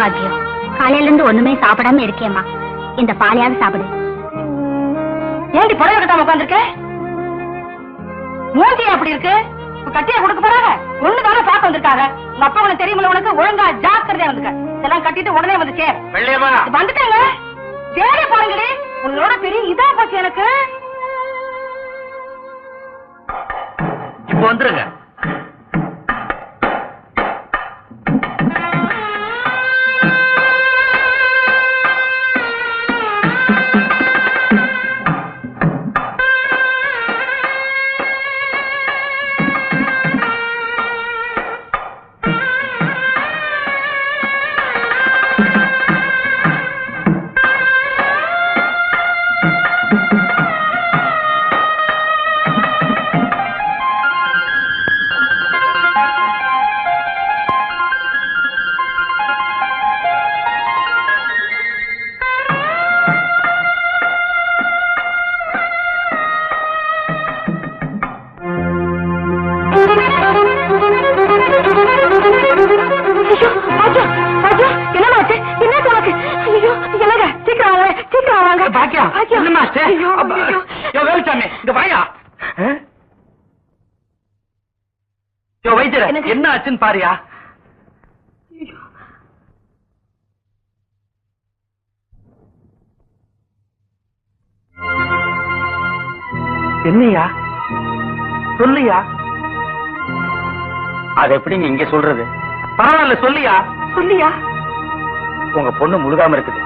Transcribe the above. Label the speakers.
Speaker 1: பாக்கியம், காலையில இருந்து ஒண்ணுமே சாப்பிடாம இருக்கேம்மா. இந்த பாலையாவது சாப்பிடு.
Speaker 2: ஏண்டி புடவை கட்டாம உட்காந்துருக்க? மூஞ்சியா அப்படி இருக்கு? கட்டியா கொடுக்க போறாங்க. ஒண்ணுதானே பார்க்க வந்திருக்காங்க. உங்க அப்பா உனக்கு தெரியுமில்ல, உனக்கு ஒழுங்கா ஜாக்கிரதையா வந்துக்க. இதெல்லாம் கட்டிட்டு உடனே வந்துச்சே வந்துட்டாங்க. வேலையை பாருங்கடி, உங்களோட பெரிய இதா போச்சு எனக்கு.
Speaker 3: இப்ப வந்துருங்க. என்ன ஆச்சுன்னு பாரியா? என்னையா சொல்லியா? அது எப்படி நீ இங்க சொல்றது? பரவாயில்ல சொல்லியா. சொல்லியா? உங்க பொண்ணு முழுகாம இருக்குது.